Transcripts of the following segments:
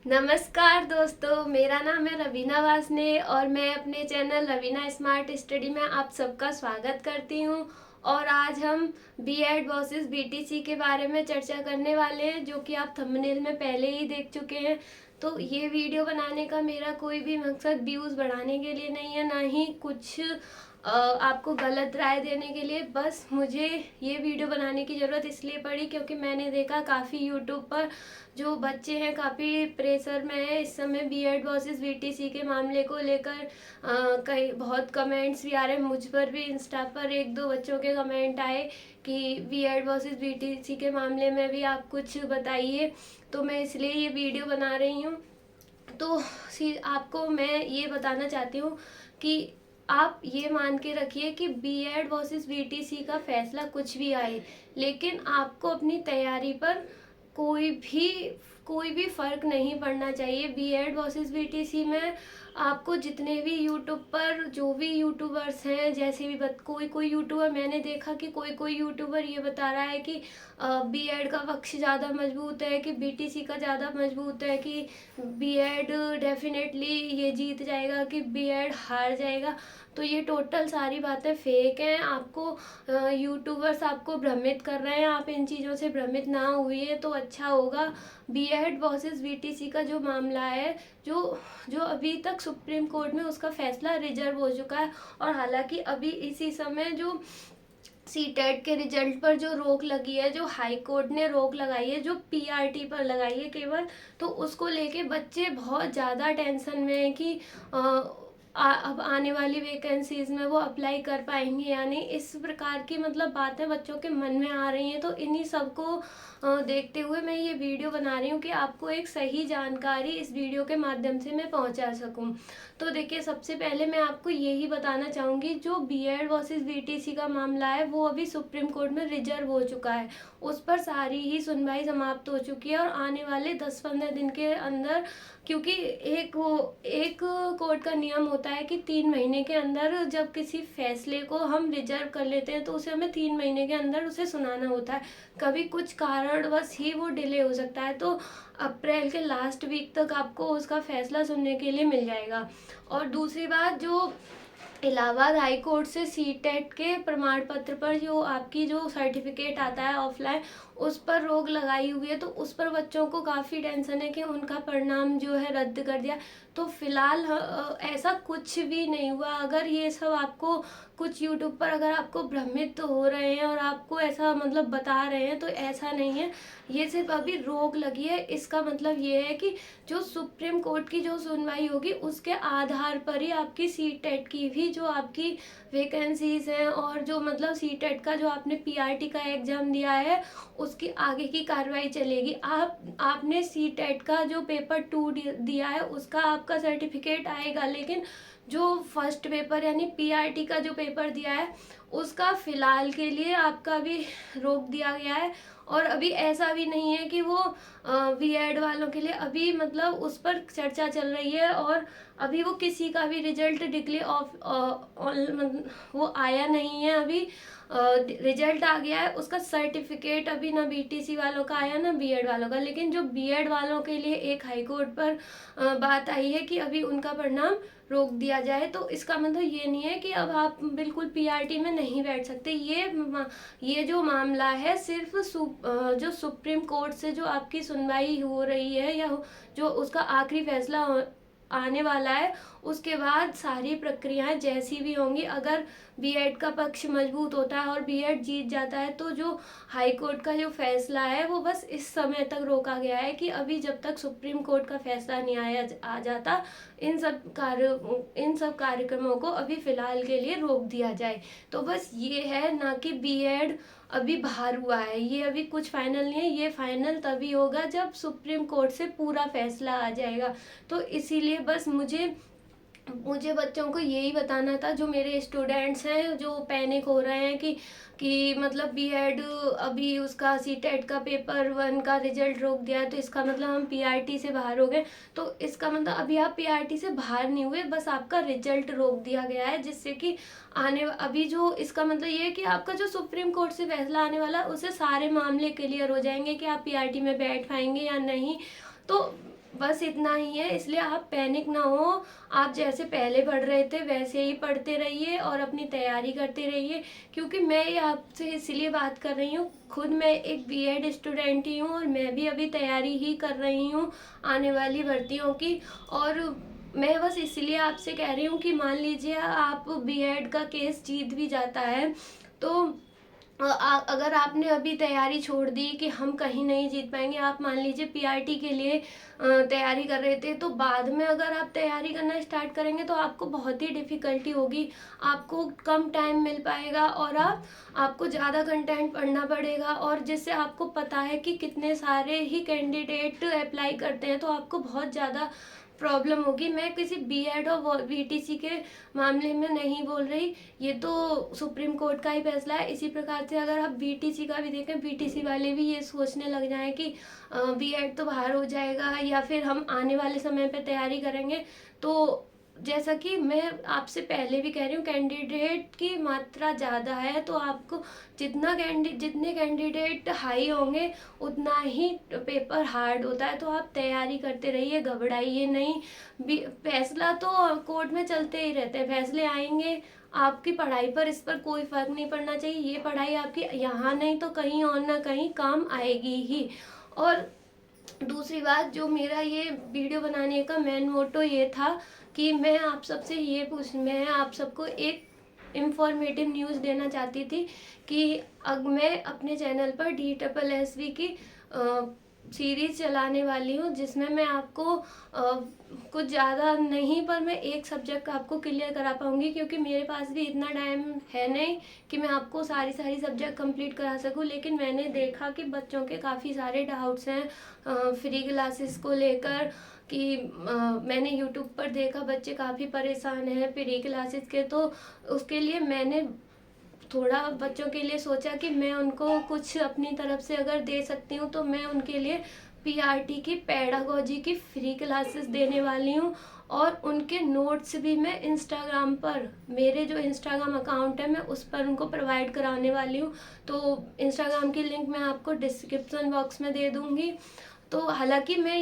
नमस्कार दोस्तों, मेरा नाम है रवीना वासने और मैं अपने चैनल रवीना स्मार्ट स्टडी में आप सबका स्वागत करती हूं। और आज हम बीएड वर्सेस बीटीसी के बारे में चर्चा करने वाले हैं, जो कि आप थंबनेल में पहले ही देख चुके हैं। तो ये वीडियो बनाने का मेरा कोई भी मकसद व्यूज़ बढ़ाने के लिए नहीं है, ना ही कुछ आपको गलत राय देने के लिए। बस मुझे ये वीडियो बनाने की ज़रूरत इसलिए पड़ी क्योंकि मैंने देखा काफ़ी यूट्यूब पर जो बच्चे हैं काफ़ी प्रेशर में है इस समय बीएड वर्सेस बीटीसी के मामले को लेकर। कई बहुत कमेंट्स भी आ रहे हैं, मुझ पर भी इंस्टा पर एक दो बच्चों के कमेंट आए कि बीएड वर्सेस बीटीसी के मामले में भी आप कुछ बताइए। तो मैं इसलिए ये वीडियो बना रही हूँ। तो आपको मैं ये बताना चाहती हूँ कि आप ये मान के रखिए कि बीएड वर्सेस बीटीसी का फैसला कुछ भी आए, लेकिन आपको अपनी तैयारी पर कोई भी कोई भी फर्क नहीं पड़ना चाहिए। बीएड वर्सेस बीटीसी में आपको जितने भी यूट्यूब पर जो भी यूट्यूबर्स हैं, जैसे भी कोई यूट्यूबर मैंने देखा कि कोई यूट्यूबर ये बता रहा है कि बीएड का पक्ष ज़्यादा मजबूत है कि बीटीसी का ज़्यादा मजबूत है, कि बीएड डेफिनेटली ये जीत जाएगा कि बीएड हार जाएगा। तो ये टोटल सारी बातें फेक हैं। आपको यूट्यूबर्स आपको भ्रमित कर रहे हैं, आप इन चीज़ों से भ्रमित ना हुए तो अच्छा होगा। बीएड वर्सेस बीटीसी का जो मामला है, जो जो अभी तक सुप्रीम कोर्ट में उसका फैसला रिजर्व हो चुका है। और हालांकि अभी इसी समय जो सीटेट के रिजल्ट पर जो रोक लगी है, जो हाई कोर्ट ने रोक लगाई है, जो पीआरटी पर लगाई है केवल, तो उसको लेके बच्चे बहुत ज़्यादा टेंशन में हैं कि अब आने वाली वैकेंसीज में वो अप्लाई कर पाएंगे या नहीं। इस प्रकार की मतलब बातें बच्चों के मन में आ रही हैं। तो इन्हीं सबको देखते हुए मैं ये वीडियो बना रही हूँ कि आपको एक सही जानकारी इस वीडियो के माध्यम से मैं पहुँचा सकूँ। तो देखिए, सबसे पहले मैं आपको यही बताना चाहूँगी, जो बीएड वर्सेस बीटीसी का मामला है वो अभी सुप्रीम कोर्ट में रिजर्व हो चुका है। उस पर सारी ही सुनवाई समाप्त हो चुकी है और आने वाले 10-15 दिन के अंदर, क्योंकि एक कोर्ट का नियम होता है कि 3 महीने के अंदर जब किसी फैसले को हम रिजर्व कर लेते हैं तो उसे हमें 3 महीने के अंदर उसे सुनाना होता है। कभी कुछ कारणवश ही वो डिले हो सकता है, तो अप्रैल के लास्ट वीक तक आपको उसका फैसला सुनने के लिए मिल जाएगा। और दूसरी बात, जो इलाहाबाद हाई कोर्ट से सीटेट के प्रमाण पत्र पर जो आपकी जो सर्टिफिकेट आता है ऑफलाइन, उस पर रोक लगाई हुई है। तो उस पर बच्चों को काफ़ी टेंशन है कि उनका परिणाम जो है रद्द कर दिया। तो फिलहाल ऐसा कुछ भी नहीं हुआ। अगर ये सब आपको कुछ यूट्यूब पर अगर आपको भ्रमित हो रहे हैं और आपको ऐसा मतलब बता रहे हैं, तो ऐसा नहीं है। ये सिर्फ अभी रोक लगी है। इसका मतलब ये है कि जो सुप्रीम कोर्ट की जो सुनवाई होगी उसके आधार पर ही आपकी सीटेट की भी जो आपकी वैकेंसीज हैं और जो मतलब सीटेट का जो आपने पीआरटी का एग्जाम दिया है उसकी आगे की कार्रवाई चलेगी। आपने सीटेट का जो पेपर 2 दिया है उसका आपका सर्टिफिकेट आएगा, लेकिन जो फर्स्ट पेपर यानी पीआरटी का जो पेपर दिया है उसका फिलहाल के लिए आपका भी रोक दिया गया है। और अभी ऐसा भी नहीं है कि वो बीएड वालों के लिए अभी मतलब उस पर चर्चा चल रही है और अभी वो किसी का भी रिजल्ट डिक्लेयर वो आया नहीं है। अभी रिजल्ट आ गया है, उसका सर्टिफिकेट अभी ना बीटीसी वालों का आया ना बीएड वालों का। लेकिन जो बीएड वालों के लिए एक हाई कोर्ट पर बात आई है कि अभी उनका परिणाम रोक दिया जाए। तो इसका मतलब ये नहीं है कि अब आप बिल्कुल पीआरटी में नहीं बैठ सकते। ये जो मामला है सिर्फ जो सुप्रीम कोर्ट से जो आपकी सुनवाई हो रही है या जो उसका आखिरी फैसला आने वाला है, उसके बाद सारी प्रक्रियाएं जैसी भी होंगी, अगर बीएड का पक्ष मजबूत होता है और बीएड जीत जाता है तो जो हाई कोर्ट का जो फैसला है वो बस इस समय तक रोका गया है कि अभी जब तक सुप्रीम कोर्ट का फैसला नहीं आ जाता इन सब कार्यक्रमों को अभी फिलहाल के लिए रोक दिया जाए। तो बस ये है, ना कि बीएड अभी बाहर हुआ है। ये अभी कुछ फाइनल नहीं है, ये फाइनल तभी होगा जब सुप्रीम कोर्ट से पूरा फैसला आ जाएगा। तो इसीलिए बस मुझे बच्चों को यही बताना था, जो मेरे स्टूडेंट्स हैं जो पैनिक हो रहे हैं कि मतलब बीएड अभी उसका सीटेट का पेपर 1 का रिजल्ट रोक दिया है तो इसका मतलब हम पीआरटी से बाहर हो गए। तो इसका मतलब अभी आप पीआरटी से बाहर नहीं हुए, बस आपका रिजल्ट रोक दिया गया है, जिससे कि अभी जो इसका मतलब ये है कि आपका जो सुप्रीम कोर्ट से फैसला आने वाला है उससे सारे मामले क्लियर हो जाएंगे कि आप पीआरटी में बैठ पाएंगे या नहीं। तो बस इतना ही है, इसलिए आप पैनिक ना हो। आप जैसे पहले पढ़ रहे थे वैसे ही पढ़ते रहिए और अपनी तैयारी करते रहिए, क्योंकि मैं ये आपसे इसलिए बात कर रही हूँ, खुद मैं एक बीएड स्टूडेंट ही हूँ और मैं भी अभी तैयारी ही कर रही हूँ आने वाली भर्तियों की। और मैं बस इसलिए आपसे कह रही हूँ कि मान लीजिए आप बीएड का केस जीत भी जाता है, तो अगर आपने अभी तैयारी छोड़ दी कि हम कहीं नहीं जीत पाएंगे, आप मान लीजिए पीआरटी के लिए तैयारी कर रहे थे, तो बाद में अगर आप तैयारी करना स्टार्ट करेंगे तो आपको बहुत ही डिफ़िकल्टी होगी, आपको कम टाइम मिल पाएगा और आपको ज़्यादा कंटेंट पढ़ना पड़ेगा, और जिससे आपको पता है कि कितने सारे ही कैंडिडेट अप्लाई करते हैं, तो आपको बहुत ज़्यादा प्रॉब्लम होगी। मैं किसी बीएड और बीटीसी के मामले में नहीं बोल रही, ये तो सुप्रीम कोर्ट का ही फैसला है। इसी प्रकार से अगर आप बीटीसी का भी देखें, बीटीसी वाले भी ये सोचने लग जाएं कि बीएड तो बाहर हो जाएगा या फिर हम आने वाले समय पे तैयारी करेंगे, तो जैसा कि मैं आपसे पहले भी कह रही हूँ, कैंडिडेट की मात्रा ज़्यादा है, तो आपको जितने कैंडिडेट हाई होंगे उतना ही पेपर हार्ड होता है। तो आप तैयारी करते रहिए, घबराइए नहीं। फैसला तो कोर्ट में चलते ही रहते हैं, फैसले आएंगे, आपकी पढ़ाई पर इस पर कोई फर्क नहीं पड़ना चाहिए। ये पढ़ाई आपकी यहाँ नहीं तो कहीं और ना कहीं काम आएगी ही। और दूसरी बात, जो मेरा ये वीडियो बनाने का मेन मोटो ये था कि मैं आप सबको एक इंफॉर्मेटिव न्यूज़ देना चाहती थी कि अब मैं अपने चैनल पर DSSB की सीरीज चलाने वाली हूँ, जिसमें मैं आपको कुछ ज़्यादा नहीं पर मैं एक सब्जेक्ट आपको क्लियर करा पाऊँगी, क्योंकि मेरे पास भी इतना टाइम है नहीं कि मैं आपको सारी सब्जेक्ट कंप्लीट करा सकूँ। लेकिन मैंने देखा कि बच्चों के काफ़ी सारे डाउट्स हैं फ्री क्लासेस को लेकर, कि मैंने यूट्यूब पर देखा बच्चे काफ़ी परेशान हैं फ्री क्लासेस के, तो उसके लिए मैंने थोड़ा बच्चों के लिए सोचा कि मैं उनको कुछ अपनी तरफ से अगर दे सकती हूँ, तो मैं उनके लिए पीआरटी की पेडागोजी की फ्री क्लासेस देने वाली हूँ। और उनके नोट्स भी मैं इंस्टाग्राम पर, मेरे जो इंस्टाग्राम अकाउंट है मैं उस पर उनको प्रोवाइड कराने वाली हूँ। तो इंस्टाग्राम की लिंक मैं आपको डिस्क्रिप्शन बॉक्स में दे दूँगी। तो हालांकि मैं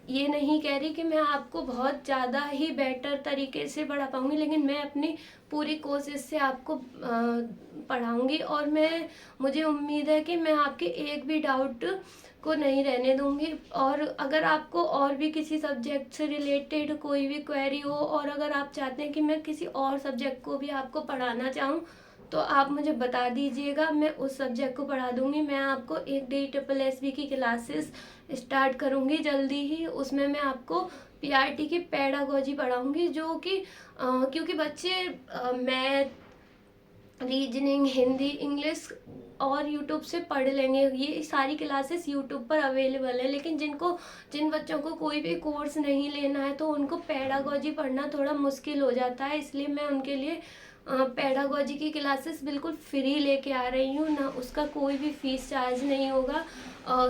ये नहीं कह रही कि मैं आपको बहुत ज़्यादा ही बेटर तरीके से पढ़ा पाऊँगी, लेकिन मैं अपनी पूरी कोशिश से आपको पढ़ाऊँगी, और मुझे उम्मीद है कि मैं आपके एक भी डाउट को नहीं रहने दूँगी। और अगर आपको और भी किसी सब्जेक्ट से रिलेटेड कोई भी क्वेरी हो, और अगर आप चाहते हैं कि मैं किसी और सब्जेक्ट को भी आपको पढ़ाना चाहूँ, तो आप मुझे बता दीजिएगा, मैं उस सब्जेक्ट को पढ़ा दूँगी। मैं आपको एक DSSB की क्लासेस स्टार्ट करूँगी जल्दी ही, उसमें मैं आपको पीआरटी की पेडागोजी पढ़ाऊँगी, जो कि क्योंकि बच्चे मैथ, रीजनिंग, हिंदी, इंग्लिश और यूट्यूब से पढ़ लेंगे, ये सारी क्लासेस यूट्यूब पर अवेलेबल है। लेकिन जिन बच्चों को कोई भी कोर्स नहीं लेना है, तो उनको पेडागोजी पढ़ना थोड़ा मुश्किल हो जाता है, इसलिए मैं उनके लिए पेडागोजी की क्लासेस बिल्कुल फ्री लेके आ रही हूँ, ना उसका कोई भी फीस चार्ज नहीं होगा।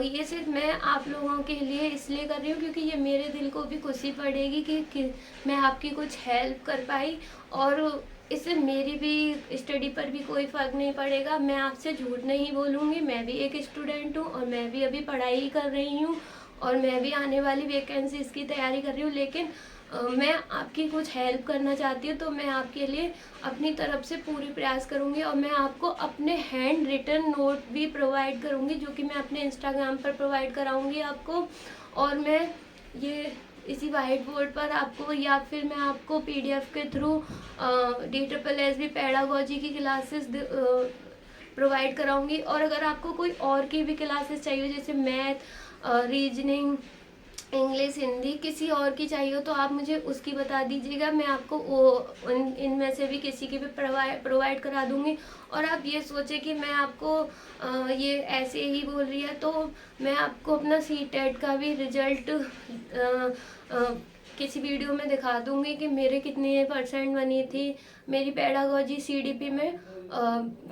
ये सिर्फ मैं आप लोगों के लिए इसलिए कर रही हूँ क्योंकि ये मेरे दिल को भी खुशी पड़ेगी कि मैं आपकी कुछ हेल्प कर पाई, और इससे मेरी भी स्टडी पर भी कोई फ़र्क नहीं पड़ेगा। मैं आपसे झूठ नहीं बोलूँगी, मैं भी एक स्टूडेंट हूँ और मैं भी अभी पढ़ाई कर रही हूँ, और मैं भी आने वाली वैकेंसीज़ की तैयारी कर रही हूँ। लेकिन मैं आपकी कुछ हेल्प करना चाहती हूँ, तो मैं आपके लिए अपनी तरफ से पूरी प्रयास करूँगी, और मैं आपको अपने हैंड रिटन नोट भी प्रोवाइड करूँगी, जो कि मैं अपने इंस्टाग्राम पर प्रोवाइड कराऊँगी आपको। और मैं ये इसी वाइट बोर्ड पर आपको, या फिर मैं आपको PDF के थ्रू DSSB पेडागोजी की क्लासेस प्रोवाइड कराऊंगी। और अगर आपको कोई और की भी क्लासेस चाहिए, जैसे मैथ, रीजनिंग, इंग्लिश, हिंदी, किसी और की चाहिए हो, तो आप मुझे उसकी बता दीजिएगा, मैं आपको वो इनमें से भी किसी की भी प्रोवाइड करा दूंगी। और आप ये सोचें कि मैं आपको ये ऐसे ही बोल रही है, तो मैं आपको अपना CTET का भी रिजल्ट किसी वीडियो में दिखा दूंगी कि मेरे कितने % बनी थी। मेरी पेडागोजी CDP में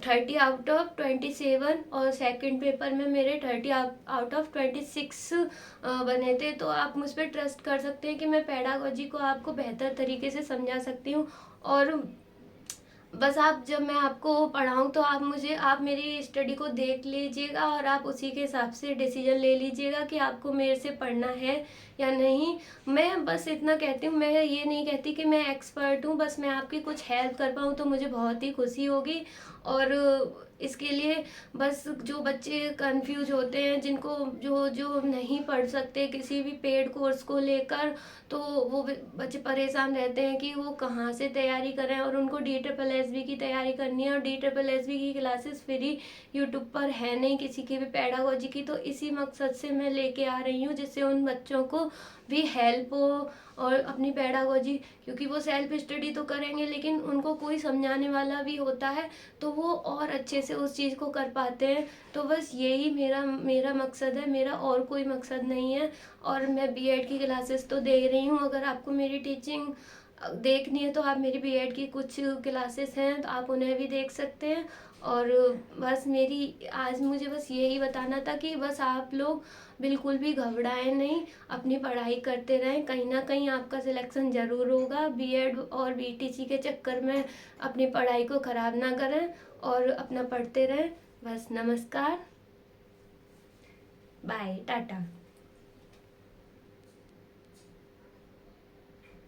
30 आउट ऑफ 27, और सेकंड पेपर में मेरे 30 आउट ऑफ 26 बने थे। तो आप मुझ पर ट्रस्ट कर सकते हैं कि मैं पेडागोजी को आपको बेहतर तरीके से समझा सकती हूँ। और बस आप जब मैं आपको पढ़ाऊँ तो आप मेरी स्टडी को देख लीजिएगा और आप उसी के हिसाब से डिसीजन ले लीजिएगा कि आपको मेरे से पढ़ना है या नहीं। मैं बस इतना कहती हूँ, मैं ये नहीं कहती कि मैं एक्सपर्ट हूँ, बस मैं आपकी कुछ हेल्प कर पाऊँ तो मुझे बहुत ही खुशी होगी। और इसके लिए बस जो बच्चे कंफ्यूज होते हैं, जिनको जो जो नहीं पढ़ सकते किसी भी पेड कोर्स को लेकर, तो वो बच्चे परेशान रहते हैं कि वो कहाँ से तैयारी करें, और उनको DSSB की तैयारी करनी है और DSSB की क्लासेस फ्री यूट्यूब पर है नहीं किसी की भी पेडागोजी की। तो इसी मकसद से मैं लेके आ रही हूँ, जिससे उन बच्चों को भी हेल्प हो और अपनी पेडागोजी, क्योंकि वो सेल्फ स्टडी तो करेंगे लेकिन उनको कोई समझाने वाला भी होता है तो वो और अच्छे से उस चीज़ को कर पाते हैं। तो बस यही मेरा मेरा मकसद है, मेरा और कोई मकसद नहीं है। और मैं बीएड की क्लासेस तो दे रही हूँ, अगर आपको मेरी टीचिंग देखनी है तो आप मेरी बीएड की कुछ क्लासेस हैं तो आप उन्हें भी देख सकते हैं। और बस मेरी आज मुझे बस यही बताना था कि बस आप लोग बिल्कुल भी घबराएं नहीं, अपनी पढ़ाई करते रहें, कहीं ना कहीं आपका सिलेक्शन ज़रूर होगा। बीएड और बीटीसी के चक्कर में अपनी पढ़ाई को ख़राब ना करें और अपना पढ़ते रहें। बस नमस्कार, बाय, टाटा।